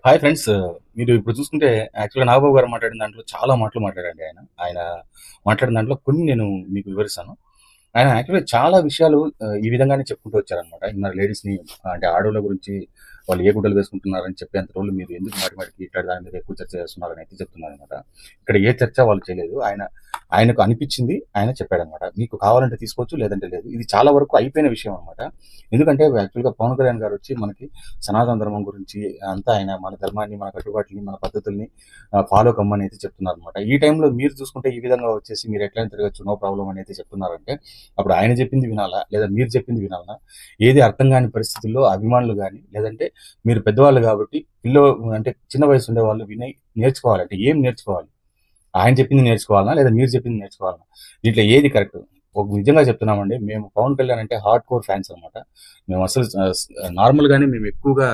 Hi friends. మీరు ఇప్పుడు చూసుకుంటే యాక్చువల్‌గా నాగబాబు గారు మాట్లాడిన దాంట్లో చాలా మాటలు మాట్లాడారండి ఆయన. ఆయన మాట్లాడిన దాంట్లో కొన్ని నేను మీకు వివరిస్తాను. ఆయన యాక్చువల్‌గా చాలా విషయాలు ఈ విధంగానే చెప్పుకుంటూ వచ్చారనమాట. మరి లేడీస్‌ని అంటే ఆడోళ్ళ గురించి వాళ్ళు ఏ గుడ్డలు వేసుకుంటున్నారని చెప్పేంత రోజులు మీరు ఎందుకు మాటి మాటికి ఇట్లాంటి దాని మీద ఎక్కువ చర్చ చేస్తున్నారని అయితే చెప్తున్నారనమాట. ఇక్కడ ఏ చర్చ వాళ్ళు చేయలేదు. ఆయనకు అనిపించింది ఆయన చెప్పాడనమాట. మీకు కావాలంటే తీసుకోవచ్చు లేదంటే లేదు. ఇది చాలా వరకు అయిపోయిన విషయం అనమాట. ఎందుకంటే యాక్చువల్‌గా పవన్ కళ్యాణ్ గారు వచ్చి మనకి సనాతన ధర్మం గురించి అంతా ఆయన మన ధర్మాన్ని, మన కట్టుబాట్లని, మన పద్ధతుల్ని ఫాలో కమ్మని అయితే చెప్తున్నారనమాట. ఈ టైంలో మీరు చూసుకుంటే ఈ విధంగా వచ్చేసి మీరు ఎట్లైనా తిరగొచ్చు, నో ప్రాబ్లమ్ అని అయితే చెప్తున్నారంటే అప్పుడు ఆయన చెప్పింది వినాలా? లేదా మీరు చెప్పింది వినాలా? ఏది అర్థం కాని పరిస్థితుల్లో అభిమానులు గాని, లేదంటే మీరు పెద్దవాళ్ళు కాబట్టి అంటే చిన్న వయసు ఉండేవాళ్ళు విని నేర్చుకోవాలంటే ఏం నేర్చుకోవాలి? ఆయన చెప్పింది నేర్చుకోవాలనా? లేదా మీరు చెప్పింది నేర్చుకోవాలనా? దీంట్లో ఏది కరెక్ట్? నిజంగా చెప్తున్నామండి. మేము పవన్ కళ్యాణ్ అంటే హార్డ్ కోర్ ఫ్యాన్స్ అనమాట. మేము అసలు నార్మల్‌గానే మేము ఎక్కువగా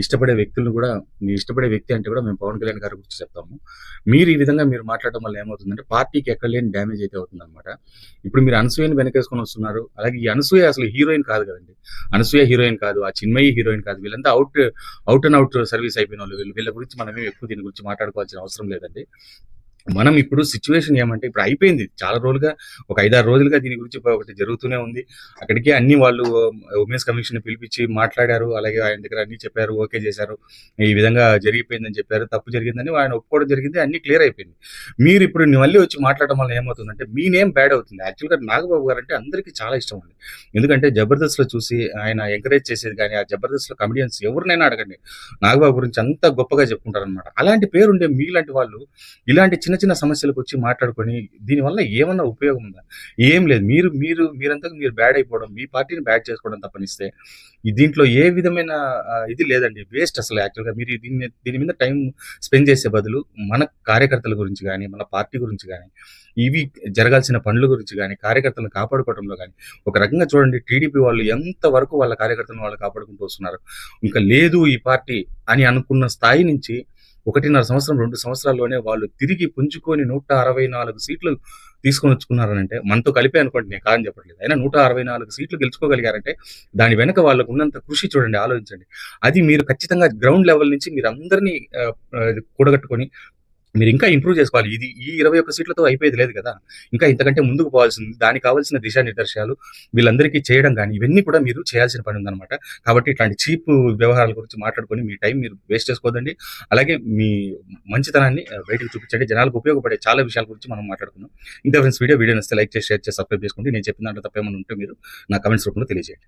ఇష్టపడే వ్యక్తులను కూడా మీ ఇష్టపడే వ్యక్తి అంటే కూడా మేము పవన్ కళ్యాణ్ గారి గురించి చెప్తాము. మీరు ఈ విధంగా మీరు మాట్లాడడం వల్ల ఏమవుతుందంటే పార్టీకి ఎక్కడ లేని డ్యామేజ్ అయితే అవుతుందనమాట. ఇప్పుడు మీరు అనసూయని వెనకేసుకొని వస్తున్నారు. అలాగే ఈ అనసూయ అసలు హీరోయిన్ కాదు కదండీ. అనసూయ హీరోయిన్ కాదు. ఆ చిన్మయి హీరోయిన్ కాదు. వీళ్ళంతా ఔట్ అండ్ ఔట్ సర్వీస్ అయిపోయినోళ్ళు. వీళ్ళ గురించి మనమేం ఎక్కువ దీని గురించి మాట్లాడుకోవాల్సిన అవసరం లేదండి. మనం ఇప్పుడు సిట్యుయేషన్ ఏమంటే ఇప్పుడు అయిపోయింది. చాలా రోజులుగా ఒక 5, 6 రోజులుగా దీని గురించి ఒకటి జరుగుతూనే ఉంది. అక్కడికే అన్ని వాళ్ళు ఉమెన్స్ కమిషన్‌ని పిలిపించి మాట్లాడారు. అలాగే ఆయన దగ్గర అన్నీ చెప్పారు. ఓకే చేశారు. ఈ విధంగా జరిగిపోయిందని చెప్పారు. తప్పు జరిగిందని ఆయన ఒప్పుకోవడం జరిగింది. అన్నీ క్లియర్ అయిపోయింది. మీరిప్పుడు మళ్ళీ వచ్చి మాట్లాడడం వల్ల ఏమవుతుందంటే మీ నేమ్ బ్యాడ్ అవుతుంది. యాక్చువల్‌గా నాగబాబు గారంటే అందరికీ చాలా ఇష్టం అండి. ఎందుకంటే 'జబర్దస్త్‌లో' చూసి ఆయన ఎంకరేజ్ చేసేది గాని, ఆ 'జబర్దస్త్‌లో' కమెడియన్స్ ఎవరినైనా అడగండి. నాగబాబు గురించి అంత గొప్పగా చెప్పుకుంటారనమాట. అలాంటి పేరుండే మీలాంటి వాళ్ళు ఇలాంటి చిన్న చిన్న సమస్యలకొచ్చి మాట్లాడుకొని దీనివల్ల ఏమన్నా ఉపయోగం ఉందా? ఏం లేదు. మీరంతకు మీరు బ్యాడ్ అయిపోవడం, మీ పార్టీని బ్యాడ్ చేసుకోవడం తప్పనిస్తే దీంట్లో ఏ విధమైన ఇది లేదండి. వేస్ట్ అసలు యాక్చువల్‌గా మీరు దీని మీద టైం స్పెండ్ చేసే బదులు మన కార్యకర్తల గురించి గాని, మన పార్టీ గురించి గాని, ఇవి జరగాల్సిన పనుల గురించి గాని, కార్యకర్తలను కాపాడుకోవడంలో గాని, ఒక రకంగా చూడండి టీడీపీ వాళ్ళు ఎంత వరకు వాళ్ళ కార్యకర్తలను వాళ్ళు కాపాడుకుంటూ వస్తున్నారు. ఇంకా లేదు ఈ పార్టీ అని అనుకున్న స్థాయి నుంచి 1.5 సంవత్సరం, 2 సంవత్సరాల్లోనే వాళ్ళు తిరిగి పుంజుకొని 164 సీట్లు తీసుకొనొచ్చుకున్నారనంటే, మనతో కలిపే అనుకోండి, నేను కాదని చెప్పట్లేదు. అయినా 164 సీట్లు గెలుచుకోగలిగారంటే, దాని వెనక వాళ్ళకున్నంత కృషి చూడండి, ఆలోచించండి. అది మీరు ఖచ్చితంగా గ్రౌండ్ లెవెల్ నుంచి మీరందరినీ కూడగట్టుకొని మీరింకా ఇంప్రూవ్ చేసుకోవాలి. ఈ 21 సీట్లతో అయిపోయేది లేదు కదా! ఇంకా ఇంతకంటే ముందుకు పోవాల్సింది. దానికి కావాల్సిన దిశానిర్దేశాలు వీళ్ళందరికీ చేయడం గాని, ఇవన్నీ కూడా మీరు చేయాల్సిన పని ఉందనమాట. కాబట్టి ఇట్లాంటి చీప్ వ్యవహారాల గురించి మాట్లాడుకొని మీ టైం మీరు వేస్ట్ చేసుకోవద్దండి. అలాగే మీ మంచితనాన్ని బయటకి చూపించండి. జనాలకు ఉపయోగపడే చాలా విషయాల గురించి మనం మాట్లాడుకుందాం. ఇంతే ఫ్రెండ్స్, వీడియో నచ్చితే లైక్ చేసి, షేర్ చేసి, సబ్స్క్రైబ్ చేసుకోండి. నేను చెప్పిన దాంట్లో తప్పేమన్నా ఉంటే మీరు నా కామెంట్స్ రూపంలో తెలియజేయండి.